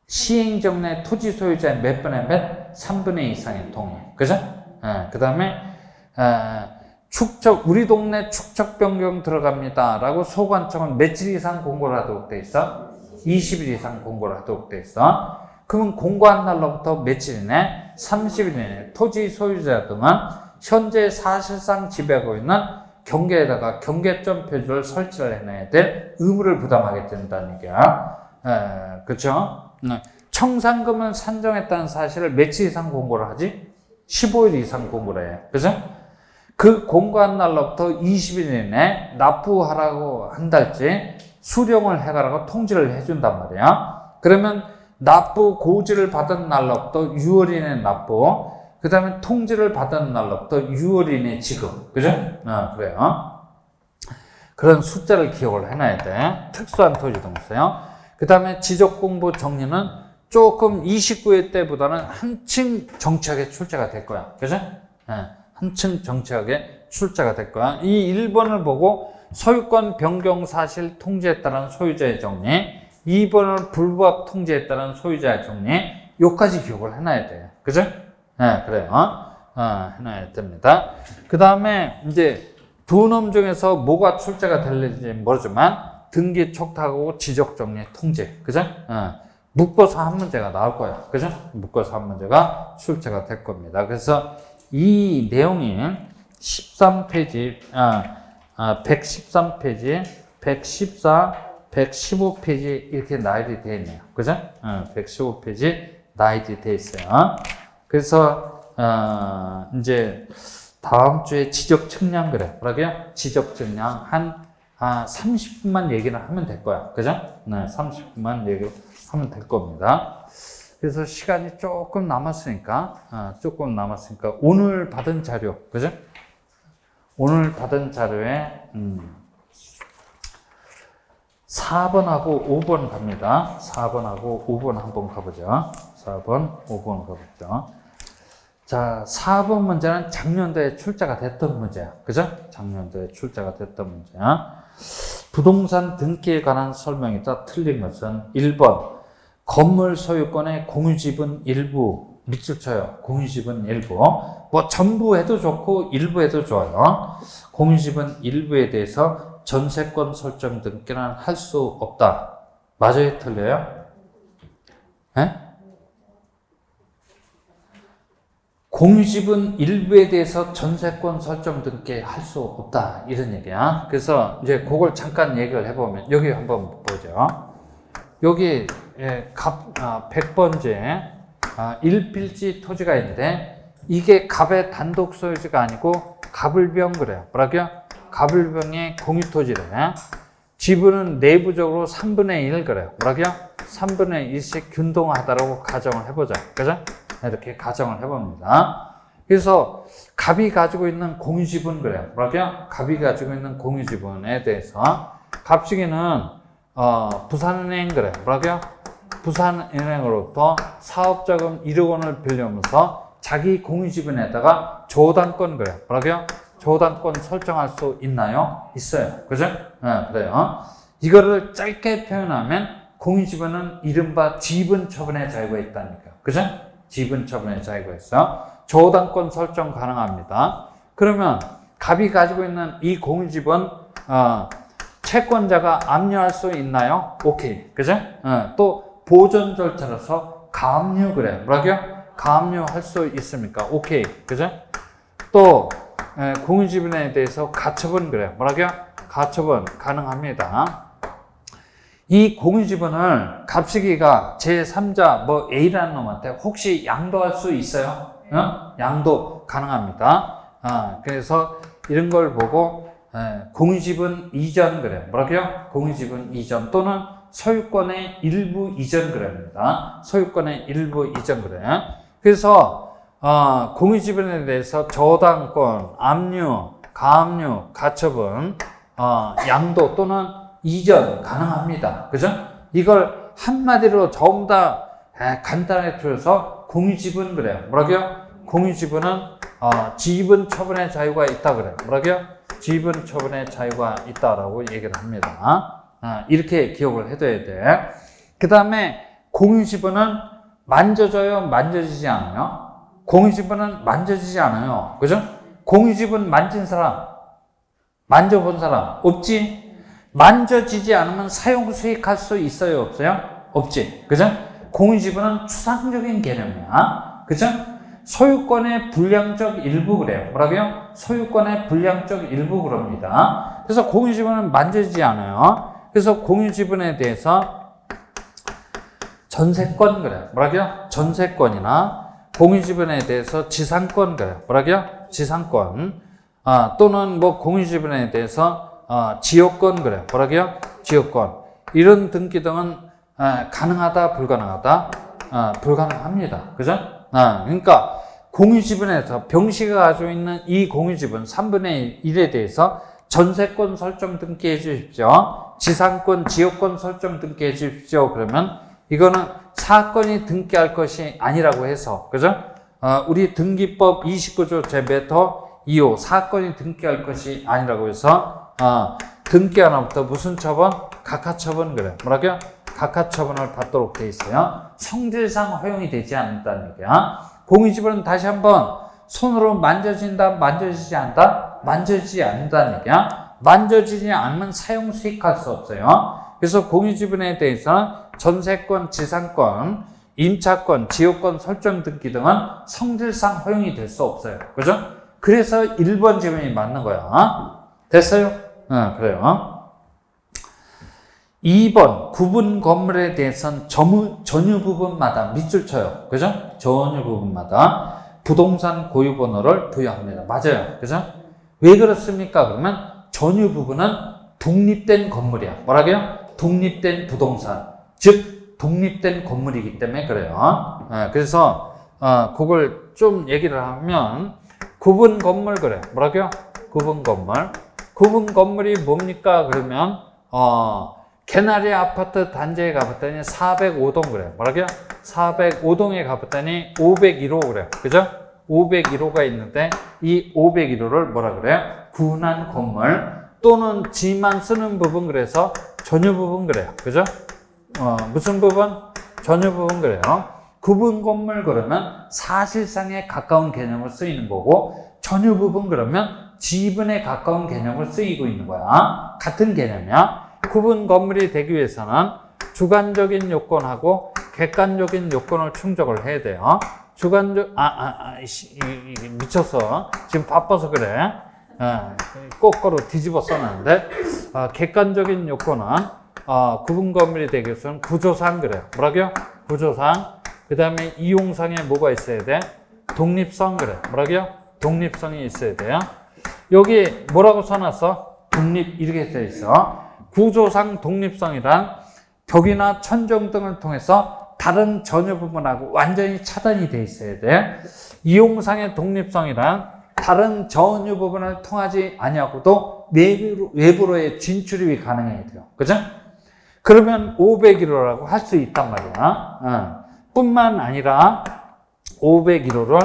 [SPEAKER 1] 시행정내 토지 소유자의 몇 분의 몇? 3분의 2 이상의 동의. 그죠? 그 다음에, 우리 동네 축적 변경 들어갑니다. 라고 소관청은 며칠 이상 공고를 하도록 돼 있어? 20일 이상 공고를 하도록 돼 있어. 그러면 공고한 날로부터 며칠 이내? 30일 이내 토지 소유자 등은 현재 사실상 지배하고 있는 경계에다가 경계점 표지를 설치를 해놔야 될 의무를 부담하게 된다는 얘기야. 그쵸? 청산금을 산정했다는 사실을 며칠 이상 공고를 하지? 15일 이상 공고를 해. 그죠? 그 공고한 날로부터 20일 이내 납부하라고 한 달째 수령을 해가라고 통지를 해준단 말이야. 그러면 납부 고지를 받은 날로부터 6월 이내 납부, 그 다음에 통지를 받은 날로부터 6월 이내 지급. 그죠? 그래요. 그런 숫자를 기억을 해놔야 돼. 특수한 토지 등서요. 그 다음에 지적공부 정리는 조금 29회 때보다는 한층 정치하게 출제가 될 거야. 그죠? 한층 정치하게 출제가 될 거야. 이 1번을 보고 소유권 변경 사실 통지에 따른 소유자의 정리, 2번은 불부합 통지에 따른 소유자의 정리, 요까지 기억을 해놔야 돼. 그죠? 그래요. 해놔야 됩니다. 그 다음에 이제 두 놈 중에서 뭐가 출제가 될지 모르지만 등기 촉탁하고 지적 정리 통지. 그죠? 묶어서 한 문제가 나올 거야. 그죠? 묶어서 한 문제가 출제가 될 겁니다. 그래서 이 내용이 13페이지, 113페이지, 114, 115페이지 이렇게 나열이 되어 있네요. 그죠? 115페이지 나열이 되어 있어요. 그래서, 이제 다음 주에 지적 측량 그래. 뭐라고요? 지적 측량 한 30분만 얘기를 하면 될 거야. 그죠? 30분만 얘기를 하면 될 겁니다. 그래서 시간이 조금 남았으니까, 오늘 받은 자료, 그죠? 오늘 받은 자료에, 4번하고 5번 갑니다. 4번하고 5번 한번 가보죠. 4번, 5번 가보죠. 자, 4번 문제는 작년도에 출제가 됐던 문제야. 그죠? 작년도에 출제가 됐던 문제야. 부동산 등기에 관한 설명이다. 틀린 것은 1번. 건물 소유권의 공유지분 일부, 밑줄 쳐요. 공유지분 일부. 뭐 전부 해도 좋고 일부 해도 좋아요. 공유지분 일부에 대해서 전세권 설정 등기는 할 수 없다. 맞아요? 틀려요? 공유지분 일부에 대해서 전세권 설정 등기 할 수 없다. 이런 얘기야. 그래서 이제 그걸 잠깐 얘기를 해보면 여기 한번 보죠. 여기 100번째 1필지 토지가 있는데 이게 갑의 단독 소유지가 아니고 갑을병 그래요. 뭐라고요? 갑을병의 공유토지래. 지분은 내부적으로 3분의 1 그래요. 뭐라고요? 3분의 1씩 균등하다라고 가정을 해보자. 그죠? 이렇게 가정을 해봅니다. 그래서 갑이 가지고 있는 공유지분 그래요. 뭐라고요? 갑이 가지고 있는 공유지분에 대해서 갑식이는 부산은행 그래. 뭐라고요? 부산은행으로부터 사업자금 1억 원을 빌려오면서 자기 공유지분에다가 조당권 그래. 뭐라고요? 조당권 설정할 수 있나요? 있어요. 그죠? 그래요. 이거를 짧게 표현하면 공유지분은 이른바 지분 처분의 자유가 있다니까. 그죠? 지분 처분의 자유가 있어. 조당권 설정 가능합니다. 그러면 갑이 가지고 있는 이 공유지분 채권자가 압류할 수 있나요? 오케이. 그죠? 또 보존 절차로서 가압류 그래. 뭐라고요? 가압류할 수 있습니까? 오케이. 그죠? 또 공유지분에 대해서 가처분 그래. 뭐라고요? 가처분 가능합니다. 이 공유지분을 갑식이가 제3자 뭐 A라는 놈한테 혹시 양도할 수 있어요? 양도 가능합니다. 그래서 이런 걸 보고 공유지분 이전 그래. 뭐라고요? 공유지분 이전 또는 소유권의 일부 이전 그래입니다. 소유권의 일부 이전 그래. 그래서 공유지분에 대해서 저당권, 압류, 가압류, 가처분, 양도 또는 이전 가능합니다. 그죠? 이걸 한마디로 전부 다 간단하게 풀어서 공유지분 그래요. 뭐라고요? 공유지분은 지분 처분의 자유가 있다 그래요. 뭐라고요? 지분 처분의 자유가 있다라고 얘기를 합니다. 이렇게 기억을 해둬야 돼. 그 다음에 공유지분은 만져져요? 만져지지 않아요? 공유지분은 만져지지 않아요. 그죠? 공유지분 만진 사람, 만져본 사람 없지? 만져지지 않으면 사용 수익할 수 있어요? 없어요? 없지. 그죠? 공유지분은 추상적인 개념이야. 그죠? 소유권의 불량적 일부 그래요. 뭐라고요? 소유권의 불량적 일부 그럽니다. 그래서 공유지분은 만져지지 않아요. 그래서 공유지분에 대해서 전세권 그래요. 뭐라고요? 전세권이나 공유지분에 대해서 지상권 그래요. 뭐라고요? 지상권. 또는 뭐 공유지분에 대해서 지역권 그래요. 뭐라고요? 지역권. 이런 등기 등은 가능하다, 불가능하다? 불가능합니다. 그죠? 그러니까 공유지분에서 병시가 가지고 있는 이 공유지분 3분의 1에 대해서 전세권 설정 등기해 주십시오. 지상권, 지역권 설정 등기해 주십시오. 그러면 이거는 사건이 등기할 것이 아니라고 해서, 그죠? 우리 등기법 29조 제1호 2호 사건이 등기할 것이 아니라고 해서 등기 하나부터 무슨 처분? 각하처분 그래. 뭐라고요? 각하처분을 받도록 돼 있어요. 성질상 허용이 되지 않는다는 얘기야. 공유지분은 다시 한번 손으로 만져진다, 만져지지 않는다? 만져지지 않는다는 얘기야. 만져지지 않으면 사용 수익할 수 없어요. 그래서 공유지분에 대해서는 전세권, 지상권, 임차권, 지역권 설정 등기 등은 성질상 허용이 될 수 없어요. 그죠? 그래서 1번 지문이 맞는 거야. 됐어요? 그래요. 2번 구분 건물에 대해서는 전유 부분마다 밑줄 쳐요. 그죠? 전유 부분마다 부동산 고유 번호를 부여합니다. 맞아요. 그죠? 왜 그렇습니까? 그러면 전유 부분은 독립된 건물이야. 뭐라고요? 독립된 부동산. 즉 독립된 건물이기 때문에 그래요. 그래서 그걸 좀 얘기를 하면 구분 건물 그래. 뭐라고요? 구분 건물. 구분 건물이 뭡니까? 그러면 개나리 아파트 단지에 가봤더니 405동 그래. 뭐라고요? 405동에 가봤더니 501호 그래. 그죠? 501호가 있는데 이 501호를 뭐라 그래요? 구분한 건물 또는 지만 쓰는 부분 그래서 전유 부분 그래요. 그죠? 무슨 부분? 전유 부분 그래요. 구분 건물 그러면 사실상에 가까운 개념을 쓰이는 거고 전유 부분 그러면 지분에 가까운 개념을 쓰이고 있는 거야. 같은 개념이야. 구분 건물이 되기 위해서는 주관적인 요건하고 객관적인 요건을 충족을 해야 돼요. 주관적, 미쳤어. 지금 바빠서 그래. 거꾸로 뒤집어 써놨는데, 객관적인 요건은, 구분 건물이 되기 위해서는 구조상 그래요. 뭐라고요? 구조상. 그 다음에 이용상에 뭐가 있어야 돼? 독립성 그래. 뭐라고요? 독립성이 있어야 돼요. 여기 뭐라고 써놨어? 독립 이렇게 써 있어. 구조상 독립성이란 벽이나 천정 등을 통해서 다른 전유 부분하고 완전히 차단이 돼 있어야 돼. 이용상의 독립성이란 다른 전유 부분을 통하지 아니하고도 외부로의 진출입이 가능해야 돼요. 그죠? 그러면 501호라고 할 수 있단 말이야. 뿐만 아니라 501호를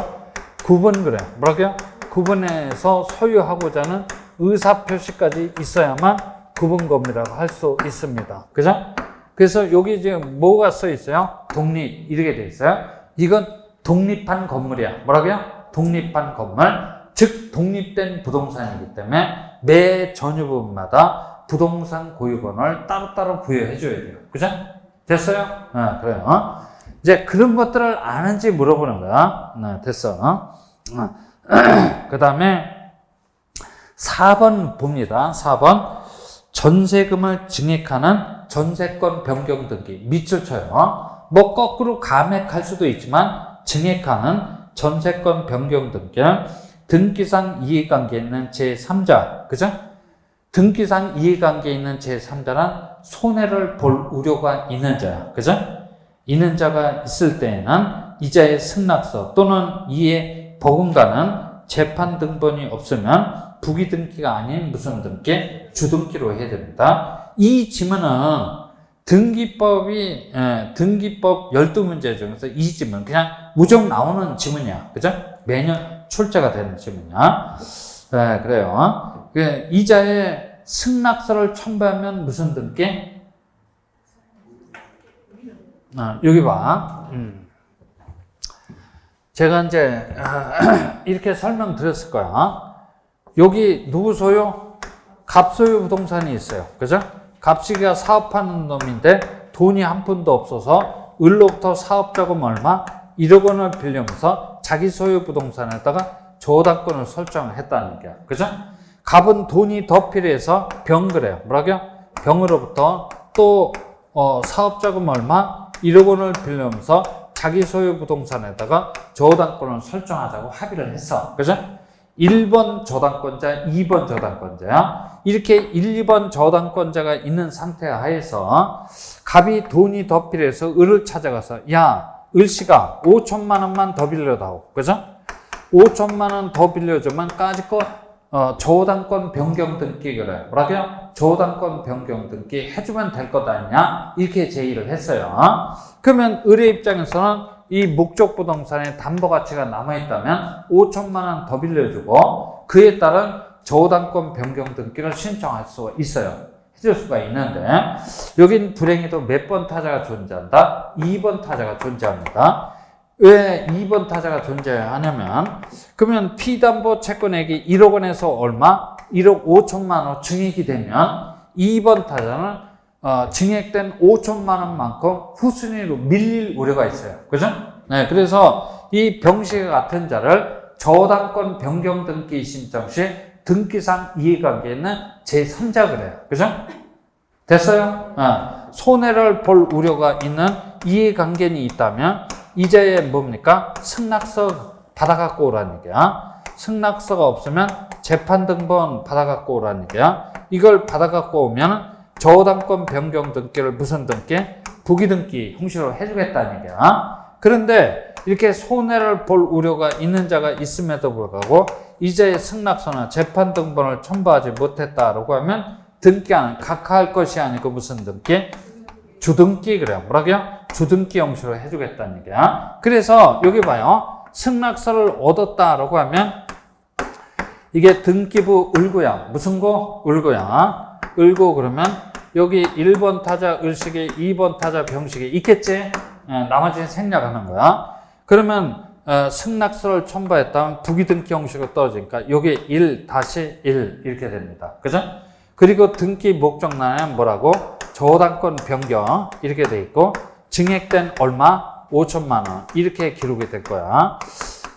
[SPEAKER 1] 구분 그래. 뭐라고요? 구분해서 소유하고자 하는 의사표시까지 있어야만 구분 건물이라고 할 수 있습니다. 그죠? 그래서 여기 지금 뭐가 써 있어요? 독립 이렇게 돼 있어요. 이건 독립한 건물이야. 뭐라고요? 독립한 건물. 즉 독립된 부동산이기 때문에 매 전유 부분마다 부동산 고유번호를 따로따로 부여해 줘야 돼요. 그죠? 됐어요? 그래요. 이제 그런 것들을 아는지 물어보는 거야. 됐어. 그 다음에 4번 봅니다. 4번. 전세금을 증액하는 전세권 변경 등기. 밑줄 쳐요. 뭐 거꾸로 감액할 수도 있지만 증액하는 전세권 변경 등기는 등기상 이해관계에 있는 제3자. 그죠? 등기상 이해관계에 있는 제3자는 손해를 볼 우려가 있는 자야. 그죠? 있는 자가 있을 때에는 이자의 승낙서 또는 이해 법원과는 재판 등본이 없으면 부기등기가 아닌 무슨 등기? 주등기로 해야 됩니다. 이 지문은 등기법 12문제 중에서 이 지문 그냥 무조건 나오는 지문이야. 그죠? 매년 출제가 되는 지문이야. 그래요. 이자의 승낙서를 첨부하면 무슨 등기? 여기 봐. 제가 이제 이렇게 설명드렸을 거야. 여기 누구 소유? 갑소유 부동산이 있어요. 그죠? 갑식이가 사업하는 놈인데 돈이 한 푼도 없어서 을로부터 사업자금 얼마? 1억 원을 빌리면서 자기 소유 부동산에다가 저당권을 설정을 했다는 얘기야. 그죠? 갑은 돈이 더 필요해서 병 그래요. 뭐라고요? 병으로부터 또 사업자금 얼마? 1억 원을 빌리면서 자기 소유 부동산에다가 저당권을 설정하자고 합의를 했어. 그죠? 1번 저당권자, 2번 저당권자야. 이렇게 1, 2번 저당권자가 있는 상태 하에서 갑이 돈이 더 필요해서 을을 찾아가서 야, 을씨가 5천만 원만 더 빌려다오. 그죠? 5천만 원 더 빌려주면 까짓것 저당권 변경 등기 그래. 뭐라고요? 저당권 변경 등기 해주면 될 것 아니냐? 이렇게 제의를 했어요. 그러면 을의 입장에서는 이 목적 부동산에 담보 가치가 남아있다면 5천만 원 더 빌려주고 그에 따른 저당권 변경 등기를 신청할 수 있어요. 해줄 수가 있는데 여긴 불행히도 몇 번 타자가 존재한다? 2번 타자가 존재합니다. 왜 2번 타자가 존재하냐면 그러면 피담보 채권액이 1억 원에서 얼마? 1억 5천만 원 증액이 되면 2번 타자는 증액된 5천만 원만큼 후순위로 밀릴 우려가 있어요. 그죠? 네, 그래서 이 병식 같은 자를 저당권 변경 등기 신청 시 등기상 이해관계는 제3자 그래요. 그죠? 됐어요? 손해를 볼 우려가 있는 이해관계는 있다면 이자에 뭡니까? 승낙서 받아갖고 오라는 얘기야. 승낙서가 없으면 재판 등본 받아갖고 오라는 얘기야. 이걸 받아갖고 오면 저당권 변경 등기를 무슨 등기? 부기 등기 형식으로 해주겠다는 얘기야. 그런데 이렇게 손해를 볼 우려가 있는 자가 있음에도 불구하고 이자의 승낙서나 재판 등본을 첨부하지 못했다라고 하면 등기하는 각하할 것이 아니고 무슨 등기? 주등기 그래요. 뭐라고요? 주등기 형식으로 해주겠다는 얘기야. 그래서 여기 봐요. 승낙서를 얻었다라고 하면 이게 등기부 을고야. 무슨 고? 을고야. 을고 그러면 여기 1번 타자 을식에 2번 타자 병식에 있겠지? 나머지는 생략하는 거야. 그러면 승낙서를 첨부했다면 부기등기 형식으로 떨어지니까 여기 1-1 이렇게 됩니다. 그죠? 그리고 등기 목적란에는 뭐라고? 저당권 변경 이렇게 돼 있고 증액된 얼마? 5천만 원 이렇게 기록이 될 거야.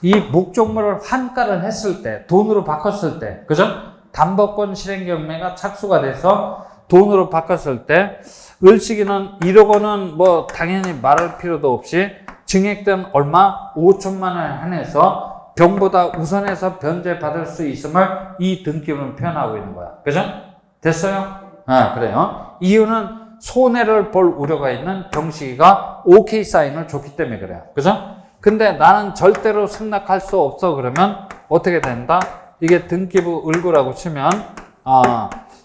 [SPEAKER 1] 이 목적물을 환가를 했을 때 돈으로 바꿨을 때 그죠? 담보권 실행 경매가 착수가 돼서 돈으로 바꿨을 때 을식이는 1억 원은 뭐 당연히 말할 필요도 없이 증액된 얼마? 5천만 원에 한해서 병보다 우선해서 변제받을 수 있음을 이 등기부는 표현하고 있는 거야. 그죠? 됐어요? 그래요. 이유는 손해를 볼 우려가 있는 병식이가 OK 사인을 줬기 때문에 그래요. 그죠? 근데 나는 절대로 승낙할 수 없어 그러면 어떻게 된다? 이게 등기부 을구라고 치면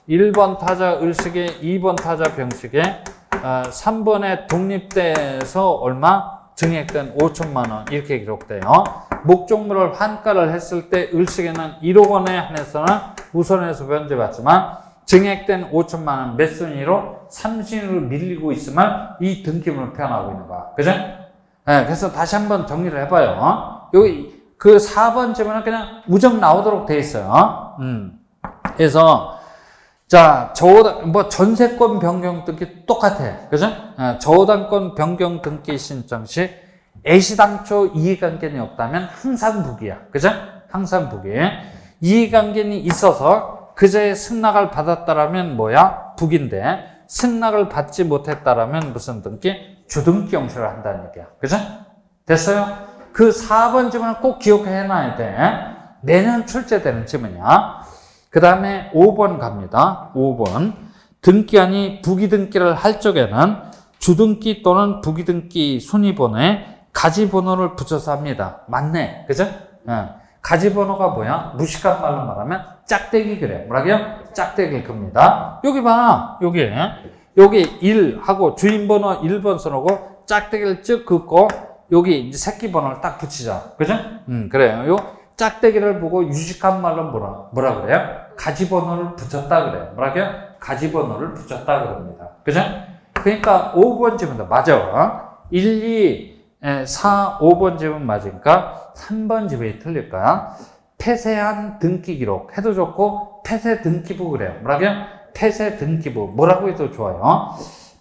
[SPEAKER 1] 1번 타자 을식에 2번 타자 병식에 3번에 독립돼서 얼마? 증액된 5천만 원 이렇게 기록돼요. 목적물을 환가를 했을 때 을식에는 1억 원에 한해서는 우선해서 변제받지만 증액된 5천만 원 몇 순위로? 3순위로 밀리고 있음을 이 등기부를 표현하고 있는 거야. 그죠? 네, 그래서 다시 한번 정리를 해봐요. 여기 그 4번 질문은 그냥 무적 나오도록 돼 있어요. 그래서 자, 전세권 변경 등기 똑같아. 그죠? 저당권 변경 등기 신청 시 애시당초 이해관계는 없다면 항상 북이야. 그죠? 항상 북이. 이해관계는 있어서 그자의 승낙을 받았다라면 뭐야? 북인데 승낙을 받지 못했다라면 무슨 등기? 주등기 형식을 한다는 얘기야. 그죠? 됐어요? 그 4번 질문은 꼭 기억해놔야 돼. 내년 출제되는 질문이야. 그 다음에 5번 갑니다. 5번. 등기한이 부기등기를 할 적에는 주등기 또는 부기등기 순위번호에 가지번호를 붙여서 합니다. 맞네. 그죠? 가지번호가 뭐야? 무식한 말로 말하면 짝대기 그래. 뭐라고요? 짝대기 겁니다. 여기 봐. 여기 1하고 주인번호 1번 써놓고 짝대기를 쭉 긋고 여기 이제 새끼 번호를 딱 붙이자. 그죠? 그래요. 요 짝대기를 보고 유식한 말로 뭐라 그래요? 가지번호를 붙였다 그래요. 뭐라고요? 가지번호를 붙였다 그럽니다. 그죠? 그러니까 5번 질문다. 맞아. 1, 2, 4, 5번 집은 맞으니까 3번 집이 틀릴 거야. 폐쇄한 등기 기록 해도 좋고 폐쇄 등기부 그래요. 뭐라고요? 폐쇄 등기부. 뭐라고 해도 좋아요.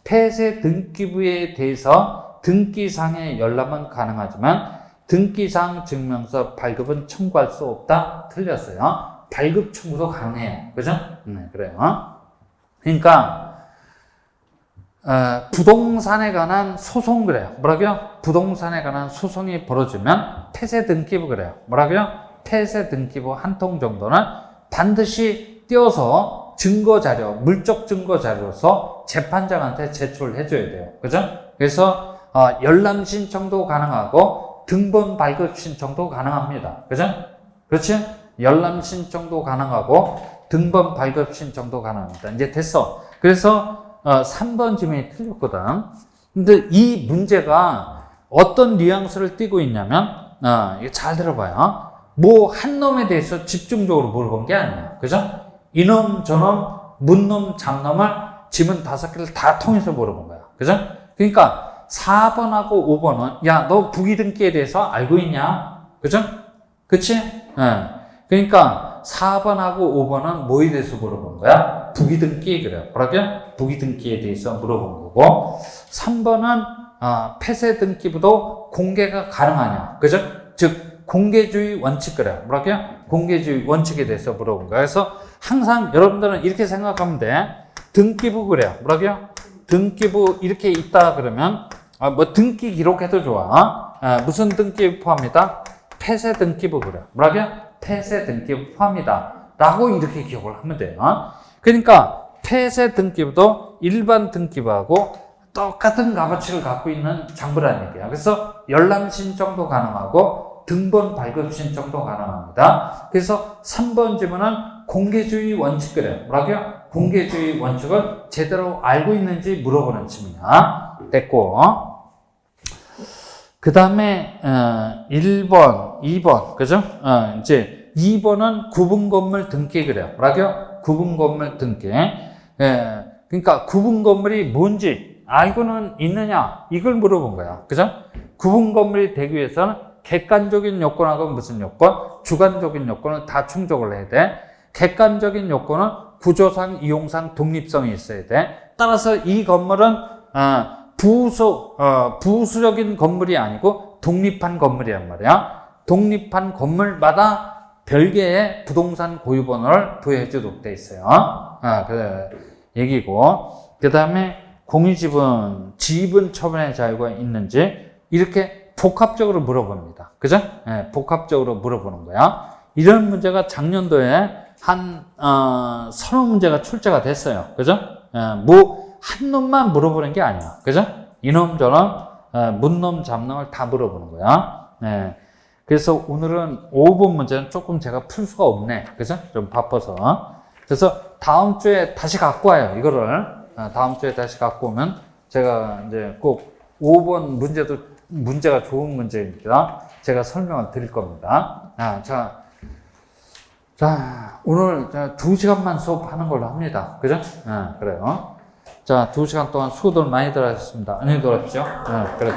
[SPEAKER 1] 폐쇄 등기부에 대해서 등기상의 열람은 가능하지만 등기상 증명서 발급은 청구할 수 없다. 틀렸어요. 발급 청구도 가능해요. 그죠? 네, 그래요. 그러니까 부동산에 관한 소송 그래요. 뭐라고요? 부동산에 관한 소송이 벌어지면 폐쇄 등기부 그래요. 뭐라고요? 폐쇄 등기부 한 통 정도는 반드시 띄어서 증거자료, 물적 증거자료로서 재판장한테 제출해 줘야 돼요. 그죠? 그래서 열람 신청도 가능하고 등본 발급 신청도 가능합니다. 그죠? 그렇지? 열람 신청도 가능하고 등본 발급 신청도 가능합니다. 이제 됐어. 그래서 3번 질문이 틀렸거든. 근데 이 문제가 어떤 뉘앙스를 띠고 있냐면 이거 잘 들어봐요. 뭐 한 놈에 대해서 집중적으로 물어본 게 아니에요. 그죠? 이놈 저놈 문놈 잡놈을 지문 5개를 다 통해서 물어본 거야. 그죠? 그러니까 4번하고 5번은 야 너 부기등기에 대해서 알고 있냐? 그죠? 그치? 그러니까 4번하고 5번은 뭐에 대해서 물어본 거야? 부기등기 그래요. 뭐라고요? 부기등기에 대해서 물어본 거고 3번은 폐쇄 등기부도 공개가 가능하냐? 그죠? 즉 공개주의 원칙 그래요. 뭐라고요? 공개주의 원칙에 대해서 물어본 거야. 그래서 항상 여러분들은 이렇게 생각하면 돼. 등기부 그래요. 뭐라고요? 등기부 이렇게 있다 그러면 뭐 등기 기록해도 좋아. 무슨 등기부 포함이다? 폐쇄 등기부 그래요. 뭐라고요? 폐쇄 등기부 포함이다. 라고 이렇게 기억을 하면 돼요. 그러니까 폐쇄 등기부도 일반 등기부하고 똑같은 값어치를 갖고 있는 장부라는 얘기야. 그래서 열람 신청도 가능하고 등본 발급 신청도 가능합니다. 그래서 3번 질문은 공개주의 원칙 그래요. 뭐라고요? 공개주의 원칙을 제대로 알고 있는지 물어보는 질문이야. 됐고. 그 다음에 1번, 2번, 그죠? 이제 2번은 구분 건물 등기 그래요. 뭐라고요? 구분 건물 등기. 그러니까 구분 건물이 뭔지 알고는 있느냐? 이걸 물어본 거야. 그죠? 구분 건물이 되기 위해서는 객관적인 요건하고 무슨 요건? 주관적인 요건을 다 충족을 해야 돼. 객관적인 요건은 구조상, 이용상 독립성이 있어야 돼. 따라서 이 건물은 부수적인 건물이 아니고 독립한 건물이란 말이야. 독립한 건물마다 별개의 부동산 고유번호를 부여해 주도록 돼 있어요. 그 얘기고. 그 다음에 공유지분, 지분 처분의 자유가 있는지 이렇게 복합적으로 물어봅니다. 그죠? 복합적으로 물어보는 거야. 이런 문제가 작년도에 한 30문제가 출제가 됐어요. 그죠? 뭐 한 놈만 물어보는 게 아니야. 그죠? 이놈 저놈 문놈 잡놈을 다 물어보는 거야. 그래서 오늘은 5번 문제는 조금 제가 풀 수가 없네. 그죠? 좀 바빠서. 그래서 다음 주에 다시 갖고 와요. 이거를 다음 주에 다시 갖고 오면 제가 이제 꼭 5번 문제가 좋은 문제입니다. 제가 설명을 드릴 겁니다. 자, 오늘 2시간만 수업하는 걸로 합니다. 그죠? 그래요. 자, 2시간 동안 수고들 많이 들어하셨습니다. 안녕히 돌아오십시오. 그래.